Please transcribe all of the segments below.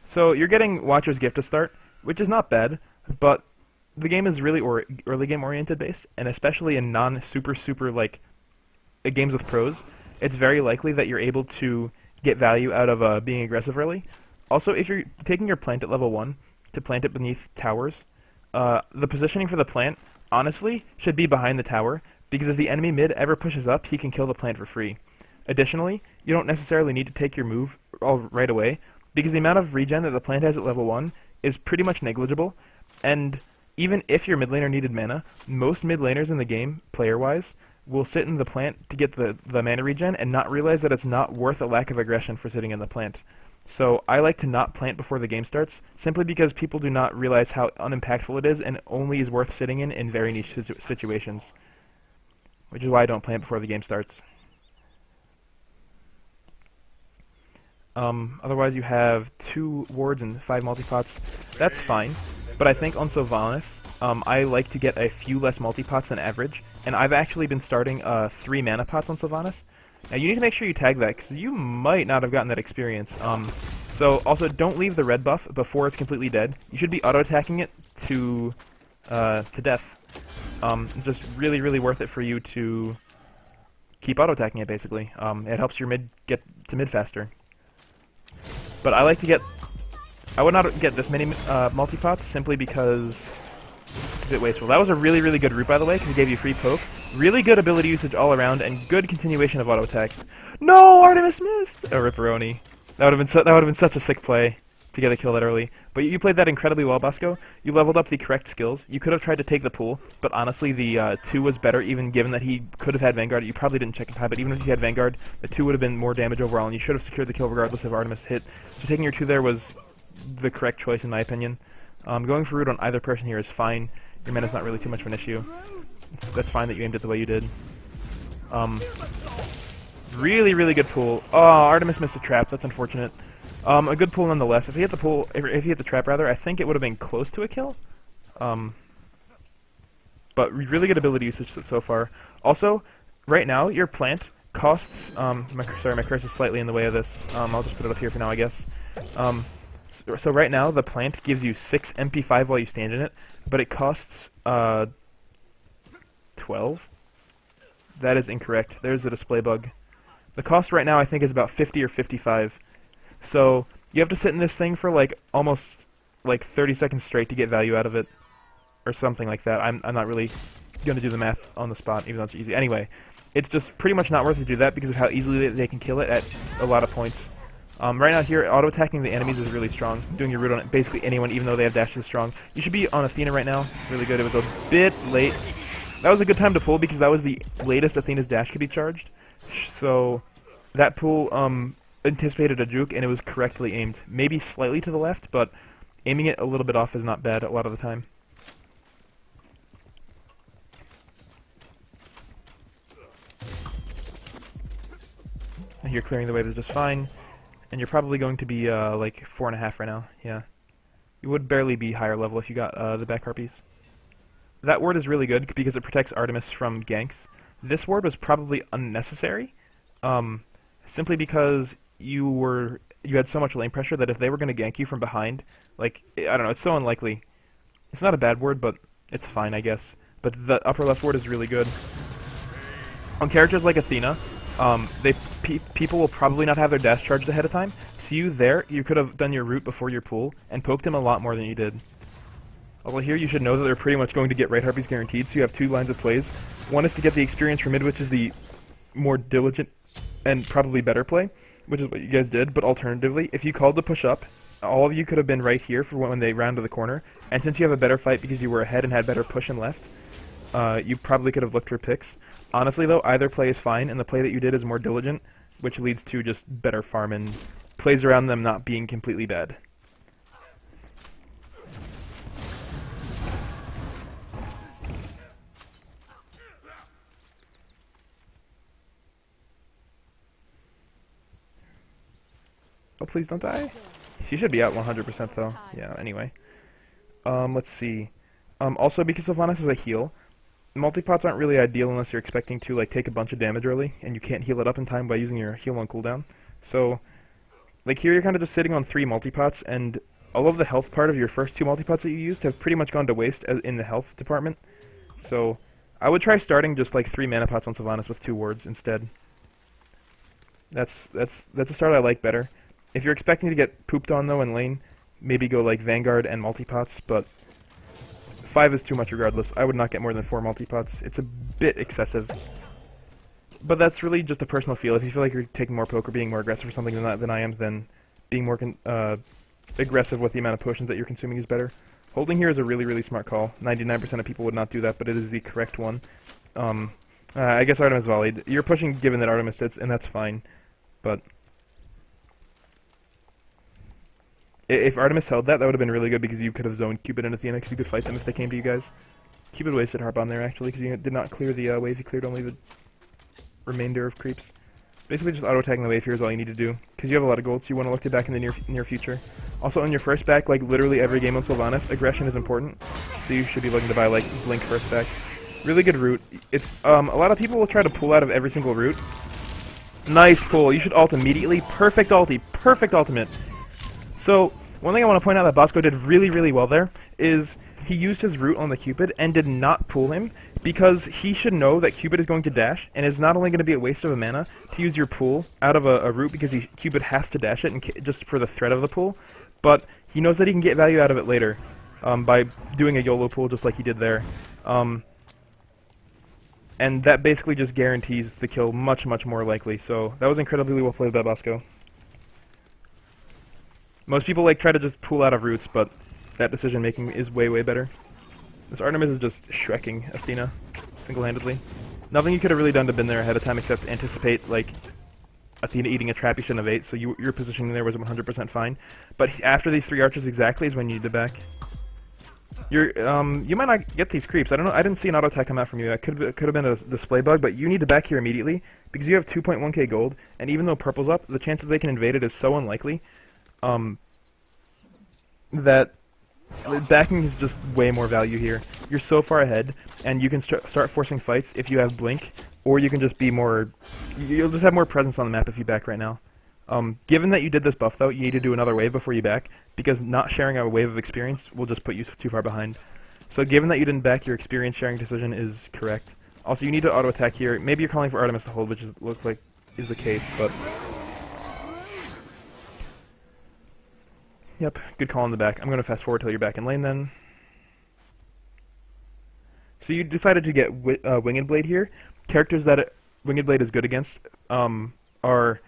So you're getting Watcher's Gift to start, which is not bad, but the game is really early game oriented based, and especially in non-super like games with pros, it's very likely that you're able to get value out of being aggressive early. Also, if you're taking your plant at level 1 to plant it beneath towers, the positioning for the plant, honestly, should be behind the tower, because if the enemy mid ever pushes up, he can kill the plant for free. Additionally, you don't necessarily need to take your move all right away, because the amount of regen that the plant has at level 1 is pretty much negligible, and even if your mid laner needed mana, most mid laners in the game, player-wise, will sit in the plant to get the mana regen and not realize that it's not worth a lack of aggression for sitting in the plant. So I like to not plant before the game starts, simply because people do not realize how unimpactful it is and only is worth sitting in very niche situations. Which is why I don't plant before the game starts. Otherwise you have 2 wards and 5 multipots. That's fine, but I think on Sylvanus, I like to get a few less multipots than average, and I've actually been starting 3 mana pots on Sylvanus. Now you need to make sure you tag that, because you might not have gotten that experience. So also don't leave the red buff before it's completely dead. You should be auto-attacking it to death. It's just really worth it for you to keep auto-attacking it, basically. It helps your mid get to mid faster. But I like to get... I would not get this many multipots, simply because it's a bit wasteful. That was a really good route, by the way, because it gave you free poke. Really good ability usage all around, and good continuation of auto attacks. No, Artemis missed. Oh, Ripperoni. That would have been such a sick play to get a kill that early. But you played that incredibly well, Bosco. You leveled up the correct skills. You could have tried to take the pool, but honestly, the 2 was better, even given that he could have had Vanguard. You probably didn't check in time, but even if he had Vanguard, the 2 would have been more damage overall, and you should have secured the kill regardless if Artemis hit. So taking your 2 there was the correct choice, in my opinion. Going for root on either person here is fine. Your mana's not really too much of an issue. That's fine that you aimed it the way you did. Really good pull. Oh, Artemis missed a trap. That's unfortunate. A good pull nonetheless. If he hit the pull, if he hit the trap rather, I think it would have been close to a kill. But really good ability usage so far. Also, right now your plant costs. Sorry, my curse is slightly in the way of this. I'll just put it up here for now, I guess. So right now the plant gives you 6 MP5 while you stand in it, but it costs 12. That is incorrect. There's a display bug. The cost right now I think is about 50 or 55. So you have to sit in this thing for like almost like 30 seconds straight to get value out of it, or something like that. I'm not really gonna do the math on the spot, even though it's easy. Anyway, it's just pretty much not worth it to do that because of how easily they can kill it at a lot of points. Right now here, auto-attacking the enemies is really strong. Doing your root on basically anyone, even though they have dash is strong. You should be on Athena right now. Really good. It was a bit late. That was a good time to pull because that was the latest Athena's dash could be charged. So that pull anticipated a juke and it was correctly aimed. Maybe slightly to the left, but aiming it a little bit off is not bad a lot of the time. And you're clearing the waves just fine. And you're probably going to be like 4.5 right now. Yeah, you would barely be higher level if you got the back harpies. That ward is really good because it protects Artemis from ganks. This ward was probably unnecessary, simply because you had so much lane pressure that if they were going to gank you from behind, like I don't know, it's so unlikely. It's not a bad ward, but it's fine, I guess. But the upper left ward is really good. On characters like Athena, people will probably not have their dash charged ahead of time, so you could have done your root before your pool, and poked him a lot more than you did. Although here you should know that they're pretty much going to get right harpies guaranteed, so you have 2 lines of plays. One is to get the experience for mid, which is the more diligent and probably better play, which is what you guys did, but alternatively, if you called to push up, all of you could have been right here for when they round to the corner, and since you have a better fight because you were ahead and had better push and left, you probably could have looked for picks. Honestly though, either play is fine, and the play that you did is more diligent, which leads to just better farm and plays around them not being completely bad. Oh, please don't die. She should be out 100% though. Yeah, anyway. Let's see. Also, because Sylvanus is a heal, multipots aren't really ideal unless you're expecting to like take a bunch of damage early, and you can't heal it up in time by using your heal on cooldown. So, Like here you're kind of just sitting on 3 multipots, and all of the health part of your first 2 multipots that you used have pretty much gone to waste in the health department. So I would try starting just like 3 mana pots on Sylvanus with 2 wards instead. That's a start I like better. If you're expecting to get pooped on though in lane, maybe go like Vanguard and multipots, but 5 is too much regardless. I would not get more than 4 multipots. It's a bit excessive. But that's really just a personal feel. If you feel like you're taking more poke or being more aggressive or something than I am, then being more aggressive with the amount of potions that you're consuming is better. Holding here is a really, really smart call. 99% of people would not do that, but it is the correct one. I guess Artemis volleyed. You're pushing given that Artemis hits, and that's fine. But if Artemis held that, that would have been really good because you could have zoned Cupid and Athena because you could fight them if they came to you guys. Cupid wasted Harp on there actually because you did not clear the wave. You cleared only the remainder of creeps. Basically just auto-attacking the wave here is all you need to do, because you have a lot of gold, so you want to look to back in the near future. Also, on your first back, like literally every game on Sylvanus, aggression is important, so you should be looking to buy like Blink first back. Really good route. It's a lot of people will try to pull out of every single route. Nice pull. You should ult immediately. Perfect ulti. Perfect ultimate. So one thing I want to point out that Bosco did really, really well there is he used his root on the Cupid and did not pull him because he should know that Cupid is going to dash and is not only going to be a waste of a mana to use your pool out of a root because Cupid has to dash it and just for the threat of the pool, but he knows that he can get value out of it later by doing a YOLO pool just like he did there. And that basically just guarantees the kill much, much more likely. So that was incredibly well played by Bosco. Most people like try to just pull out of roots, but that decision making is way, way better. This Artemis is just shrekking Athena single-handedly. Nothing you could have really done to been there ahead of time except anticipate like Athena eating a trap you shouldn't have ate, so your positioning there was 100% fine. But after these 3 archers exactly is when you need to back. You might not get these creeps. I don't know. I didn't see an auto attack come out from you. That could have been a display bug, but you need to back here immediately because you have 2.1k gold, and even though purple's up, the chance that they can invade it is so unlikely that backing is just way more value here. You're so far ahead, and you can start forcing fights if you have Blink, or you can just be more. You'll just have more presence on the map if you back right now. Given that you did this buff, though, you need to do another wave before you back, because not sharing a wave of experience will just put you too far behind. So given that you didn't back, your experience sharing decision is correct. Also, you need to auto-attack here. Maybe you're calling for Artemis to hold, which looks like is the case, but... Yep, good call in the back. I'm going to fast forward till you're back in lane then. So you decided to get Winged Blade here. Characters that Winged Blade is good against are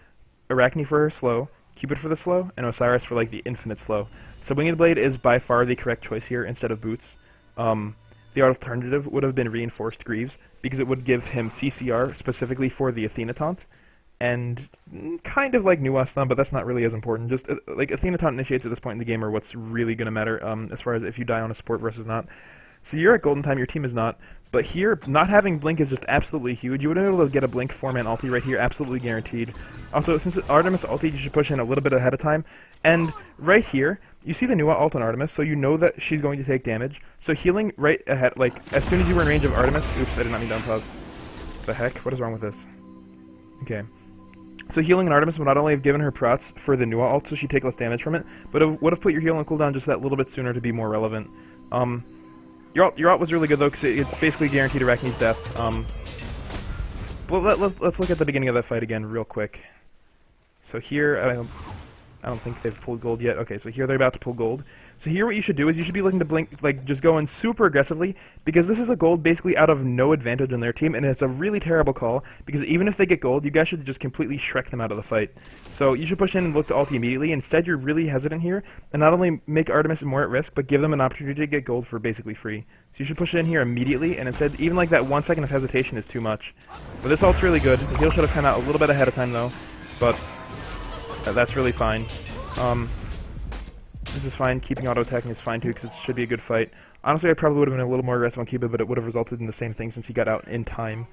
Arachne for her slow, Cupid for the slow, and Osiris for like the infinite slow. So Winged Blade is by far the correct choice here instead of Boots. The alternative would have been Reinforced Greaves, because it would give him CCR specifically for the Athena taunt, and kind of like Nuance Thumb, but that's not really as important. Just like Athena taunt initiates at this point in the game are what's really going to matter as far as if you die on a support versus not. So you're at Golden Time, your team is not. But here, not having Blink is just absolutely huge. You would have been able to get a Blink 4-man ulti right here, absolutely guaranteed. Also, since Artemis ulti, you should push in a little bit ahead of time. And right here, you see the Nua ult on Artemis, so you know that she's going to take damage. So healing right ahead, like, as soon as you were in range of Artemis... Oops, I did not mean to unpause. The heck? What is wrong with this? Okay. So healing an Artemis would not only have given her prots for the Nua ult, so she'd take less damage from it, but it would have put your heal on cooldown just that little bit sooner to be more relevant. Your ult was really good though, because it basically guaranteed Arachne's death. Let's look at the beginning of that fight again real quick. So here, I don't think they've pulled gold yet. Okay, so here they're about to pull gold. So here what you should do is you should be looking to Blink, like just go in super aggressively, because this is a gold basically out of no advantage on their team, and it's a really terrible call, because even if they get gold, you guys should just completely Shrek them out of the fight. So you should push in and look to ulti immediately. Instead, you're really hesitant here, and not only make Artemis more at risk, but give them an opportunity to get gold for basically free. So you should push it in here immediately, and instead, even like that 1 second of hesitation is too much. But this ult's really good. The heal should have come out a little bit ahead of time though, but that's really fine. This is fine. Keeping auto-attacking is fine too, because it should be a good fight. Honestly, I probably would have been a little more aggressive on Cupid, but it would have resulted in the same thing since he got out in time.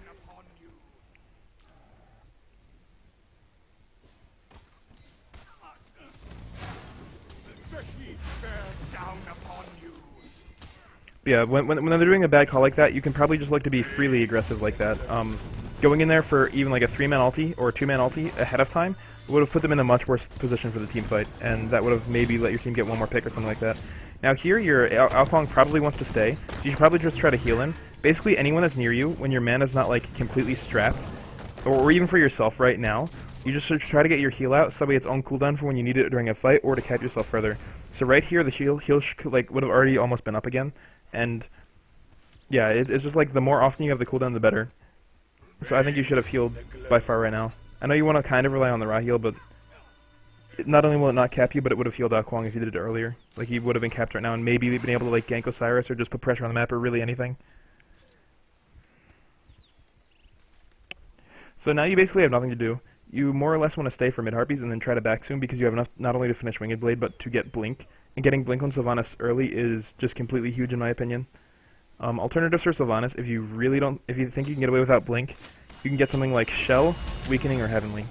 But yeah, when they're doing a bad call like that, you can probably just look to be freely aggressive like that. Going in there for even like a 3-man ulti or a 2-man ulti ahead of time It would have put them in a much worse position for the team fight, and that would have maybe let your team get one more pick or something like that. Now here, your Alpong probably wants to stay, so you should probably just try to heal him. Basically, anyone that's near you, when your mana's not, like, completely strapped, or even for yourself right now, you just should try to get your heal out, so that way it's on cooldown for when you need it during a fight, or to catch yourself further. So right here, the heal like, would have already almost been up again, and yeah, it's just like, the more often you have the cooldown, the better. So I think you should have healed by far right now. I know you want to kind of rely on the raw heal, but not only will it not cap you, but it would have healed Kwong if you did it earlier. Like, he would have been capped right now, and maybe been able to, like, gank Osiris, or just put pressure on the map, or really anything. So now you basically have nothing to do. You more or less want to stay for mid-harpies and then try to back soon, because you have enough not only to finish Winged Blade, but to get Blink. And getting Blink on Sylvanus early is just completely huge in my opinion. Alternatives for Sylvanus, if you think you can get away without Blink, you can get something like Shell, Weakening, or Heavenly.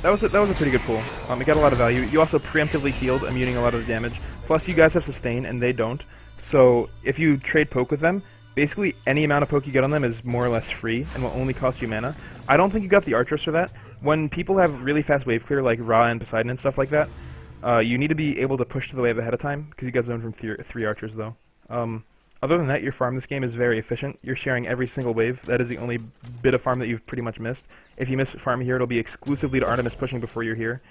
That was a pretty good pull. It got a lot of value. You also preemptively healed, immuning a lot of the damage. Plus, you guys have sustain, and they don't. So, if you trade poke with them, basically any amount of poke you get on them is more or less free, and will only cost you mana. I don't think you got the archers for that. When people have really fast wave clear, like Ra and Poseidon and stuff like that, you need to be able to push to the wave ahead of time, because you got zoned from 3 archers, though. Other than that, your farm this game is very efficient. You're sharing every single wave. That is the only bit of farm that you've pretty much missed. If you miss farm here, it'll be exclusively to Artemis pushing before you're here,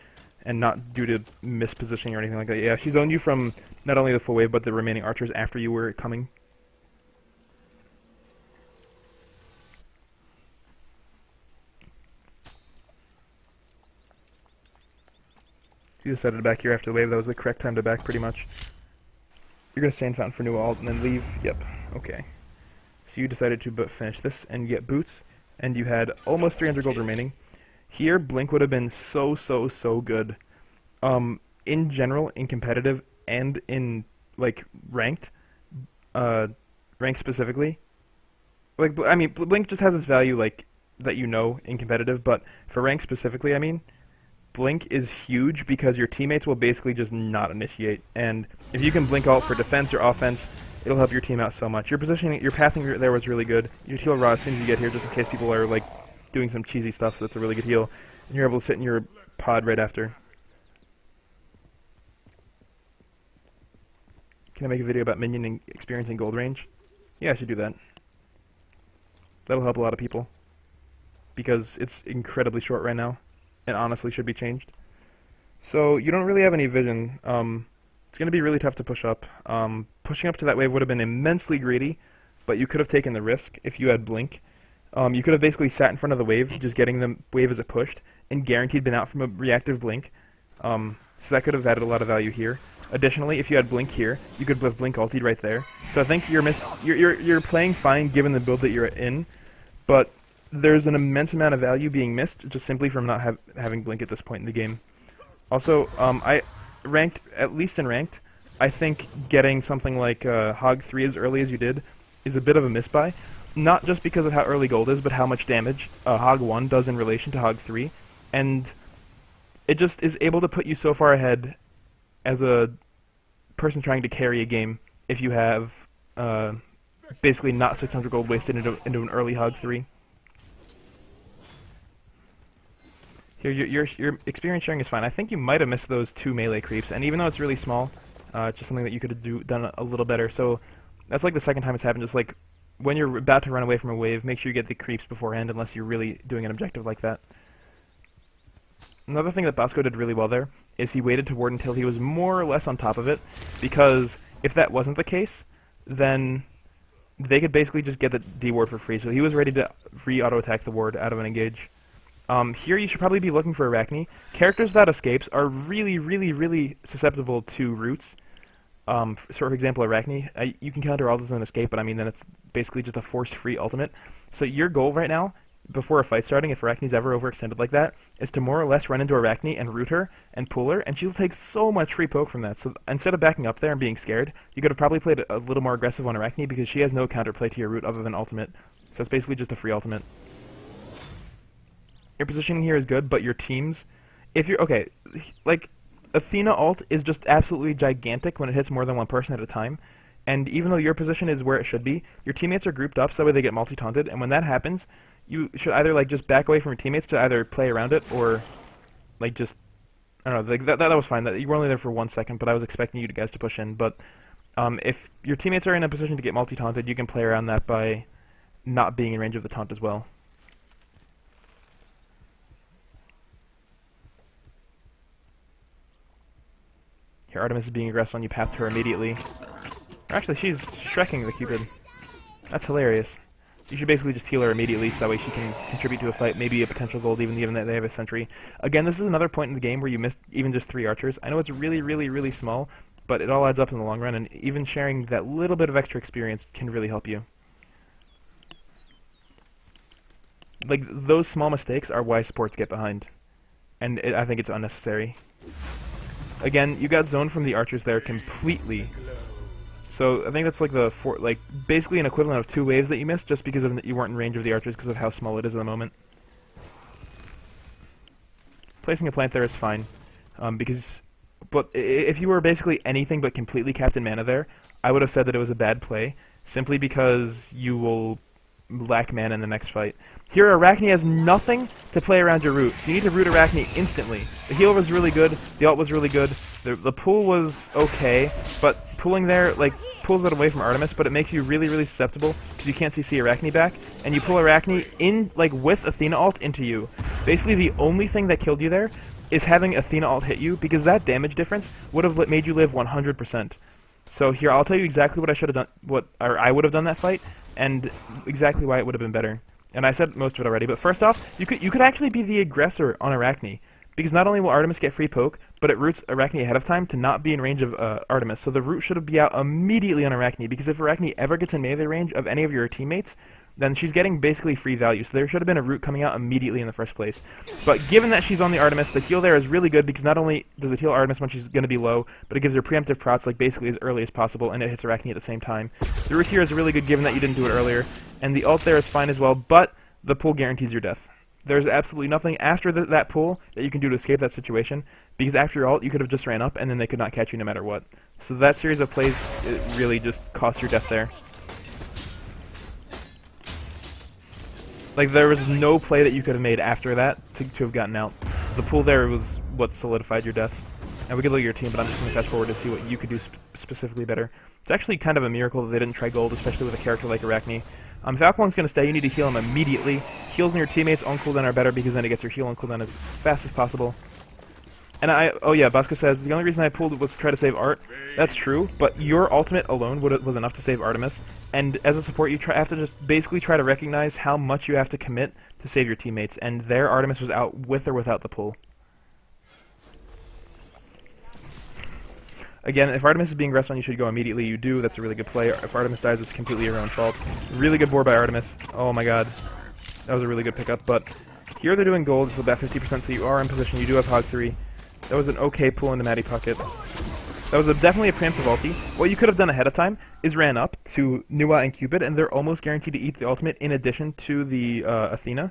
and not due to mispositioning or anything like that. Yeah, she zoned you from not only the full wave, but the remaining archers after you were coming. You decided to back here after the wave. That was the correct time to back, pretty much. You're going to stay in Fountain for new ult and then leave? Yep. Okay. So you decided to finish this and get boots, and you had almost 300 gold remaining. Here, Blink would have been so good. In general, in competitive, and in, like, ranked specifically. Like, I mean, Blink just has its value, like, that you know in competitive, but for ranked specifically, I mean, Blink is huge because your teammates will basically just not initiate, and if you can Blink ult for defense or offense, it'll help your team out so much. Your positioning, your pathing there was really good. You heal Ra as soon as you get here, just in case people are like doing some cheesy stuff. So that's a really good heal, and you're able to sit in your pod right after. Can I make a video about minion experiencing gold range? Yeah, I should do that. That'll help a lot of people because it's incredibly short right now. And honestly should be changed. So you don't really have any vision. It's going to be really tough to push up. Pushing up to that wave would have been immensely greedy, but you could have taken the risk if you had Blink. You could have basically sat in front of the wave, just getting the wave as it pushed, and guaranteed been out from a reactive Blink. So that could have added a lot of value here. Additionally, if you had Blink here, you could have Blink ultied right there. So I think you're playing fine given the build that you're in, but there's an immense amount of value being missed just simply from not having Blink at this point in the game. Also, at least in ranked, I think getting something like Hog 3 as early as you did is a bit of a misbuy. Not just because of how early gold is, but how much damage Hog 1 does in relation to Hog 3. And it just is able to put you so far ahead as a person trying to carry a game if you have basically not 600 gold wasted into an early Hog 3. Here, your experience sharing is fine. I think you might have missed those 2 melee creeps, and even though it's really small, it's just something that you could have done a little better. So that's like the second time it's happened. Just like when you're about to run away from a wave, make sure you get the creeps beforehand, unless you're really doing an objective like that. Another thing that Bosco did really well there is he waited to ward until he was more or less on top of it, because if that wasn't the case, then they could basically just get the D ward for free. So he was ready to re-auto attack the ward out of an engage. Here you should probably be looking for Arachne. Characters without escapes are really susceptible to roots. For example, Arachne, you can counter all this in an escape, but I mean then it's basically just a force-free ultimate. So your goal right now, before a fight starting, if Arachne's ever overextended like that, is to more or less run into Arachne and root her and pull her, and she'll take so much free poke from that. So instead of backing up there and being scared, you could have probably played a little more aggressive on Arachne because she has no counterplay to your root other than ultimate. So it's basically just a free ultimate. Your positioning here is good, but your teams, if you're, okay, like, Athena ult is just absolutely gigantic when it hits more than one person at a time, and even though your position is where it should be, your teammates are grouped up so that way they get multi-taunted, and when that happens, you should either like just back away from your teammates to either play around it or like just, I don't know, like, that was fine. That you were only there for 1 second, but I was expecting you guys to push in. But if your teammates are in a position to get multi-taunted, you can play around that by not being in range of the taunt as well. Here, Artemis is being aggressive on you, path to her immediately. Or actually, she's Shrekking the Cupid. That's hilarious. You should basically just heal her immediately so that way she can contribute to a fight, maybe a potential gold even given that they have a sentry. Again, this is another point in the game where you missed even just 3 archers. I know it's really, really, really small, but it all adds up in the long run, and even sharing that little bit of extra experience can really help you. Like, those small mistakes are why supports get behind, and I think it's unnecessary. Again, you got zoned from the archers there completely. So I think that's like basically an equivalent of 2 waves that you missed just because you weren't in range of the archers because of how small it is at the moment. Placing a plant there is fine, but if you were basically anything but completely capped in mana there, I would have said that it was a bad play, simply because you will lack mana in the next fight. Here, Arachne has nothing to play around your root, so you need to root Arachne instantly. The heal was really good, the ult was really good, the pull was okay, but pulling there, like, pulls it away from Artemis, but it makes you really, really susceptible, because you can't see Arachne back, and you pull Arachne in, like, with Athena ult into you. Basically, the only thing that killed you there is having Athena ult hit you, because that damage difference would have made you live 100%. So here, I'll tell you exactly what I should have done, I would have done that fight, and exactly why it would have been better. And I said most of it already, but first off, you could actually be the aggressor on Arachne, because not only will Artemis get free poke, but it roots Arachne ahead of time to not be in range of Artemis, so the root should be out immediately on Arachne, because if Arachne ever gets in melee range of any of your teammates, then she's getting basically free value, so there should have been a root coming out immediately in the first place. But given that she's on the Artemis, the heal there is really good, because not only does it heal Artemis when she's going to be low, but it gives her preemptive procs like basically as early as possible, and it hits Arachne at the same time. The root here is really good given that you didn't do it earlier, and the ult there is fine as well, but the pull guarantees your death. There's absolutely nothing after that pull that you can do to escape that situation, because after your ult, you could have just ran up, and then they could not catch you no matter what. So that series of plays, it really just cost your death there. Like, there was no play that you could have made after that to have gotten out. The pull there was what solidified your death. And we could look at your team, but I'm just going to fast forward to see what you could do specifically better. It's actually kind of a miracle that they didn't try gold, especially with a character like Arachne. Falcon's going to stay. You need to heal him immediately. Heals on your teammates on cooldown are better because then it gets your heal on cooldown as fast as possible. And oh yeah, Bosco says, the only reason I pulled it was to try to save Art. That's true, but your ultimate alone was enough to save Artemis. And as a support, you have to just basically try to recognize how much you have to commit to save your teammates. And there, Artemis was out with or without the pull. Again, if Artemis is being aggressive on you, should go immediately. You do, that's a really good play. If Artemis dies, it's completely your own fault. Really good board by Artemis. Oh my god. That was a really good pickup, but here they're doing gold, it's about 50%, so you are in position. You do have Hog 3. That was an okay pull into Maddie Pocket. That was definitely a preemptive ulti. What you could have done ahead of time is ran up to Nua and Cupid, and they're almost guaranteed to eat the ultimate in addition to the Athena.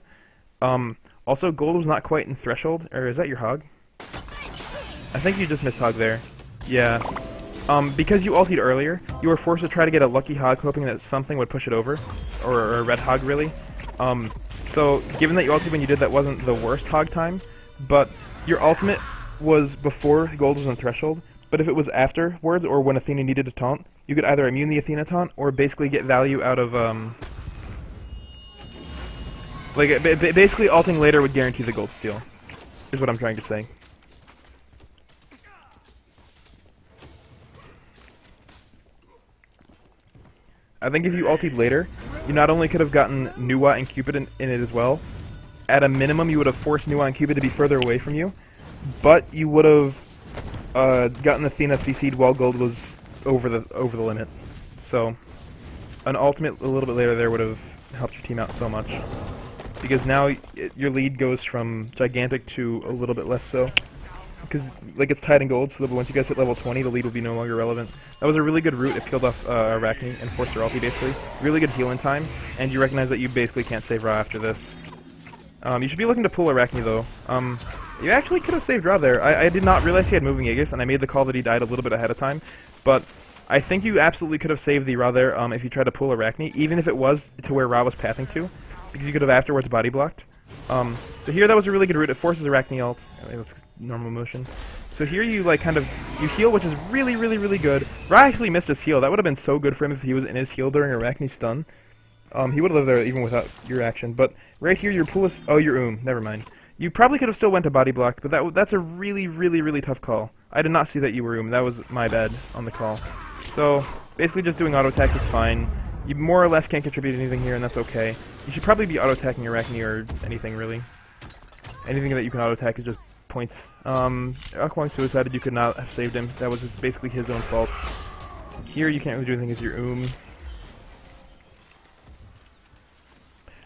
Also, gold was not quite in threshold. Or is that your Hog? I think you just missed Hog there. Yeah. Because you ultied earlier, you were forced to try to get a lucky Hog, hoping that something would push it over. Or a red Hog, really. So, given that you ultied when you did, that wasn't the worst Hog time, but your ultimate was before gold was on threshold, but if it was afterwards, or when Athena needed a taunt, you could either immune the Athena taunt, or basically get value out of, basically ulting later would guarantee the gold steal, is what I'm trying to say. I think if you ultied later, you not only could have gotten Nua and Cupid in it as well, at a minimum you would have forced Nua and Cupid to be further away from you, but you would have gotten Athena CC'd while gold was over the limit. So, an ultimate a little bit later there would have helped your team out so much. Because now your lead goes from gigantic to a little bit less so. Because like it's tied in gold, so once you guys hit level 20, the lead will be no longer relevant. That was a really good route. It peeled off Arachne and forced her ulti basically. Really good heal in time, and you recognize that you basically can't save Ra after this. You should be looking to pull Arachne though. You actually could have saved Ra there. I did not realize he had moving Aegis, and I made the call that he died a little bit ahead of time. But I think you absolutely could have saved the Ra there if you tried to pull Arachne, even if it was to where Ra was pathing to, because you could have afterwards body blocked. So here that was a really good route. It forces Arachne ult. Let's normal motion. So here you like kind of you heal, which is really, really, really good. Ra actually missed his heal. That would have been so good for him if he was in his heal during Arachne's stun. He would have lived there even without your action. But right here, your pool is... Oh, your never mind. You probably could have still went to body block, but that's a really, really, really tough call. I did not see that you were That was my bad on the call. So, basically just doing auto attacks is fine. You more or less can't contribute anything here, and that's okay. You should probably be auto attacking Arachne or anything, really. Anything that you can auto attack is just points. Akwang suicided, you could not have saved him. That was just basically his own fault. Here you can't really do anything as your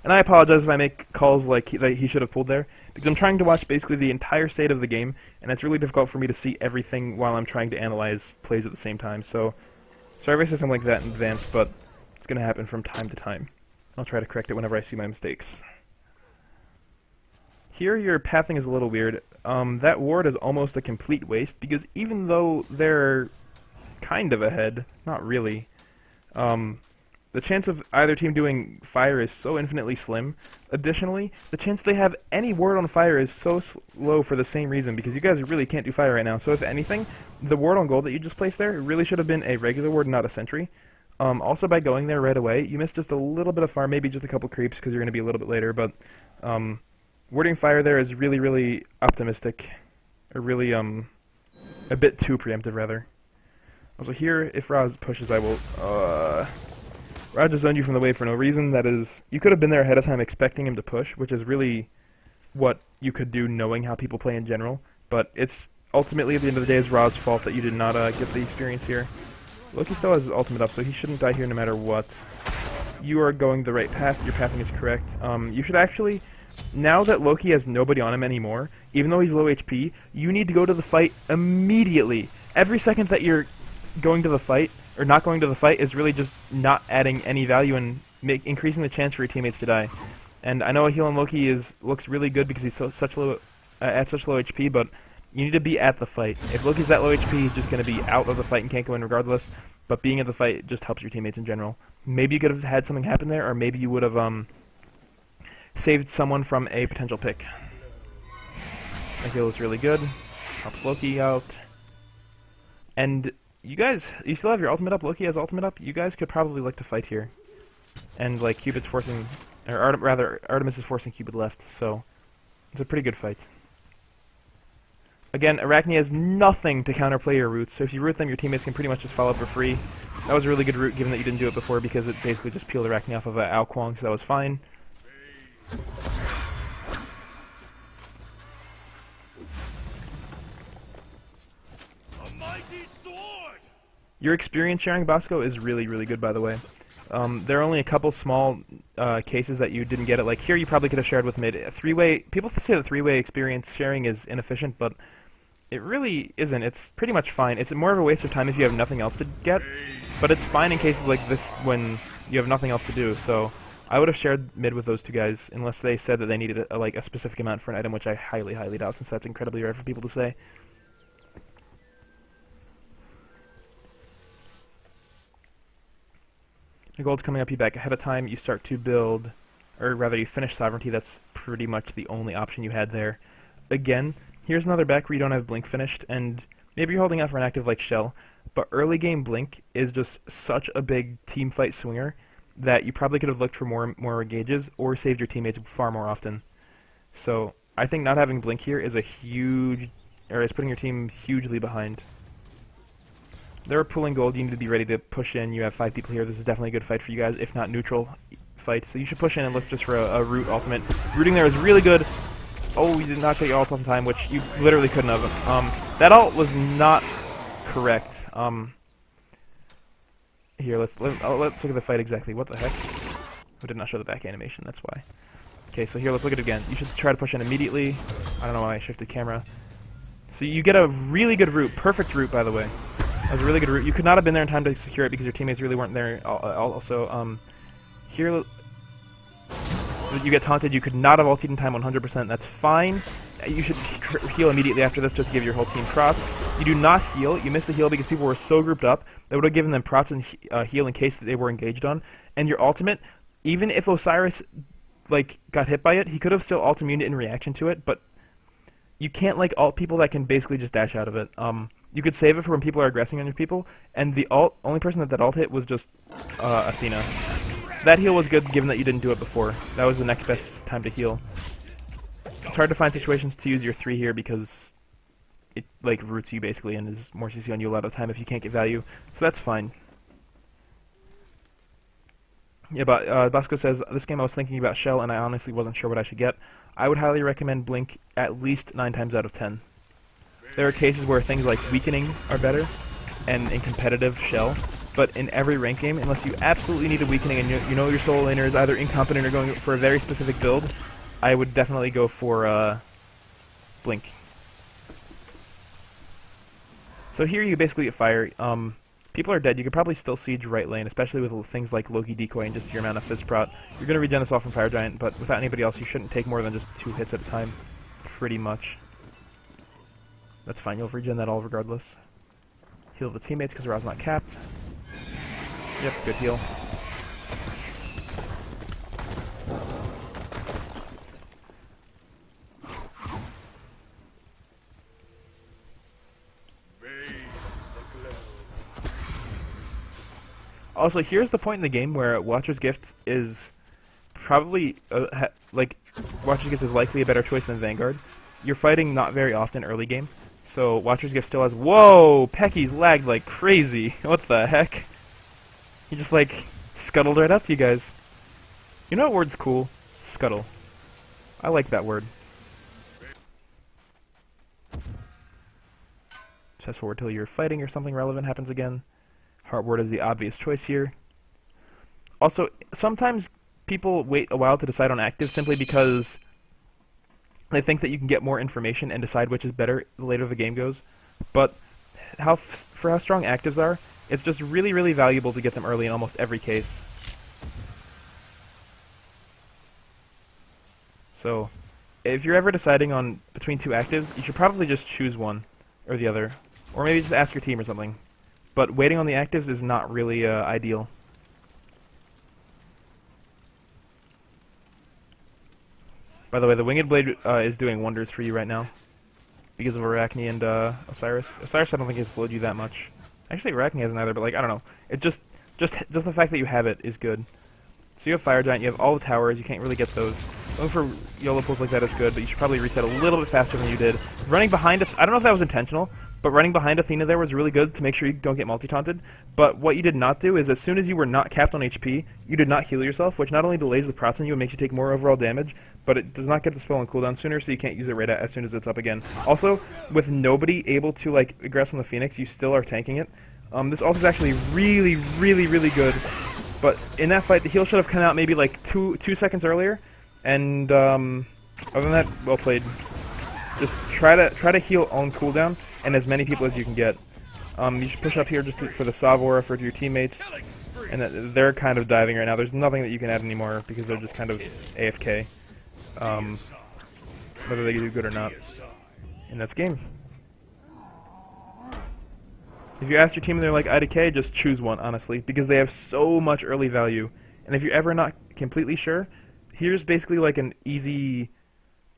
And I apologize if I make calls like that he should have pulled there, because I'm trying to watch basically the entire state of the game, and it's really difficult for me to see everything while I'm trying to analyze plays at the same time. So, sorry if I say something like that in advance, but it's going to happen from time to time. I'll try to correct it whenever I see my mistakes. Here your pathing is a little weird. That ward is almost a complete waste, because even though they're kind of ahead, not really, the chance of either team doing fire is so infinitely slim. Additionally, the chance they have any ward on fire is so low for the same reason, because you guys really can't do fire right now. So if anything, the ward on gold that you just placed there really should have been a regular ward, not a sentry. Also, by going there right away, you missed just a little bit of farm, maybe just a couple creeps, because you're going to be a little bit later, but warding fire there is really, really optimistic, or really, a bit too preemptive, rather. Also here, if Raz pushes, I will, Ra just zoned you from the wave for no reason. That is, you could have been there ahead of time expecting him to push, which is really what you could do knowing how people play in general. But it's ultimately, at the end of the day, is Ra's fault that you did not get the experience here. Loki still has his ultimate up, so he shouldn't die here no matter what. You are going the right path. Your pathing is correct. You should actually, now that Loki has nobody on him anymore, even though he's low HP, you need to go to the fight immediately. Every second that you're going to the fight, or not going to the fight, is really just not adding any value and increasing the chance for your teammates to die. And I know a heal on Loki looks really good because he's at such low HP, but you need to be at the fight. If Loki's that low HP, he's just going to be out of the fight and can't go in regardless, but being at the fight just helps your teammates in general. Maybe you could have had something happen there, or maybe you would have saved someone from a potential pick. The heal is really good, helps Loki out. And you guys, you still have your ultimate up, Loki has ultimate up, you guys could probably look to fight here. And, like, Cupid's forcing, or Artemis is forcing Cupid left, so it's a pretty good fight. Again, Arachne has nothing to counterplay your roots, so if you root them, your teammates can pretty much just follow for free. That was a really good route, given that you didn't do it before, because it basically just peeled Arachne off of Ao Kwang, so that was fine. Your experience sharing, Bosco, is really, really good, by the way. There are only a couple small cases that you didn't get it. Like here, you probably could have shared with mid. Three-way, people say that three-way experience sharing is inefficient, but it really isn't. It's pretty much fine. It's more of a waste of time if you have nothing else to get, but it's fine in cases like this when you have nothing else to do. So I would have shared mid with those two guys, unless they said that they needed like a specific amount for an item, which I highly, highly doubt, since that's incredibly rare for people to say. Your gold's coming up, you back ahead of time, you start to build, or rather you finish Sovereignty. That's pretty much the only option you had there. Again, here's another back where you don't have Blink finished, and maybe you're holding out for an active like Shell, but early game Blink is just such a big team fight swinger that you probably could have looked for more gauges, or saved your teammates far more often. So, I think not having Blink here is a huge, or is putting your team hugely behind. They're pulling gold, you need to be ready to push in. You have 5 people here, this is definitely a good fight for you guys, if not neutral fight. So you should push in and look just for a root ultimate. Rooting there is really good. Oh, you did not get your ult on time, which you literally couldn't have. That ult was not correct. Here, let's look at the fight exactly. What the heck? I did not show the back animation, that's why. Okay, so here, let's look at it again. You should try to push in immediately. I don't know why I shifted camera. So you get a really good route, perfect route, by the way. That was a really good route. You could not have been there in time to secure it because your teammates really weren't there. Also, here you get taunted. You could not have ulted in time 100%. That's fine. you should heal immediately after this just to give your whole team prots. You do not heal. You missed the heal because people were so grouped up that would have given them prots and heal in case that they were engaged on. And your ultimate, even if Osiris like got hit by it, he could have still ult immuned in reaction to it, but you can't like ult people that can basically just dash out of it. You could save it for when people are aggressing on your people, and the only person that ult hit was just Athena. That heal was good given that you didn't do it before. That was the next best time to heal. It's hard to find situations to use your 3 here because it like roots you basically and is more CC on you a lot of the time if you can't get value. So that's fine. Yeah, but Bosco says, this game I was thinking about Shell and I honestly wasn't sure what I should get. I would highly recommend Blink at least 9 times out of 10. There are cases where things like Weakening are better, and in competitive Shell, but in every rank game, unless you absolutely need a Weakening and you know your solo laner is either incompetent or going for a very specific build, I would definitely go for Blink. So here you basically get fire. People are dead. You could probably still siege right lane, especially with things like Loki Decoy and just your amount of Fizz Prot. You're going to regen this off from Fire Giant, but without anybody else, you shouldn't take more than just 2 hits at a time, pretty much. That's fine, you'll regen that all regardless. Heal the teammates because Ra's not capped. Yep, good heal. Also, here's the point in the game where Watcher's Gift is probably, Watcher's Gift is likely a better choice than Vanguard. You're fighting not very often early game, so Watcher's Gift still has— Whoa! Pecky's lagged like crazy. What the heck? He just, like, scuttled right up to you guys. You know what word's cool? Scuttle. I like that word. Fast forward till you're fighting or something relevant happens again. Heartward is the obvious choice here. Also, sometimes people wait a while to decide on active simply because they think that you can get more information and decide which is better the later the game goes. But for how strong actives are, it's just really, really valuable to get them early in almost every case. So, if you're ever deciding on between 2 actives, you should probably just choose one or the other. Or maybe just ask your team or something. But waiting on the actives is not really ideal. By the way, the Winged Blade is doing wonders for you right now. Because of Arachne and Osiris. Osiris I don't think has slowed you that much. Actually, Arachne hasn't either, but like, I don't know. It just the fact that you have it is good. So you have Fire Giant, you have all the towers, you can't really get those. Going for YOLO pulls like that is good, but you should probably reset a little bit faster than you did. Running behind us, I don't know if that was intentional, but running behind Athena there was really good to make sure you don't get multi-taunted. But what you did not do is as soon as you were not capped on HP, you did not heal yourself, which not only delays the procs on you and makes you take more overall damage, but it does not get the spell on cooldown sooner, so you can't use it right as soon as it's up again. Also, with nobody able to like aggress on the Phoenix, you still are tanking it. This ult is actually really, really, really good. But in that fight, the heal should have come out maybe like two seconds earlier. And other than that, well played. Just try to heal on cooldown and as many people as you can get. You should push up here just for the Savora for your teammates. And they're kind of diving right now. There's nothing that you can add anymore because they're just kind of AFK. Whether they do good or not. And that's game. If you ask your team and they're like IDK, just choose one, honestly, because they have so much early value. And if you're ever not completely sure, here's basically like an easy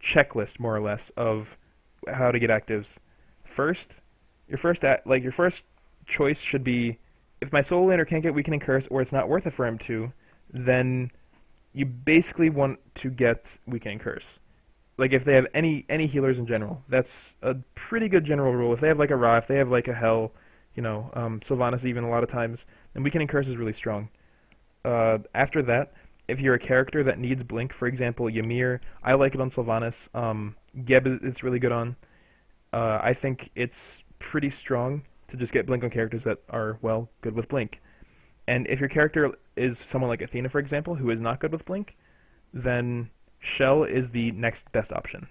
checklist, more or less, of how to get actives. First, your first choice should be, if my solo laner can't get Weakening Curse or it's not worth it for him to, then you basically want to get Weakening Curse. Like if they have any healers in general, that's a pretty good general rule. If they have like a Ra, if they have like a Hell, you know, Sylvanus even a lot of times, then Weakening Curse is really strong. After that, if you're a character that needs Blink, for example, Ymir, I like it on Sylvanus. Geb it's really good on. I think it's pretty strong to just get Blink on characters that are, well, good with Blink. And if your character is someone like Athena, for example, who is not good with Blink, then Shell is the next best option.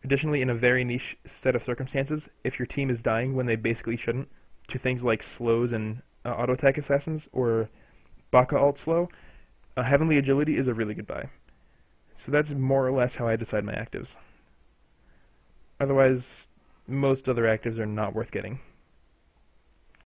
Additionally, in a very niche set of circumstances, if your team is dying when they basically shouldn't, to things like slows and auto-attack assassins or Baka ult slow, Heavenly Agility is a really good buy. So that's more or less how I decide my actives. Otherwise, most other actives are not worth getting.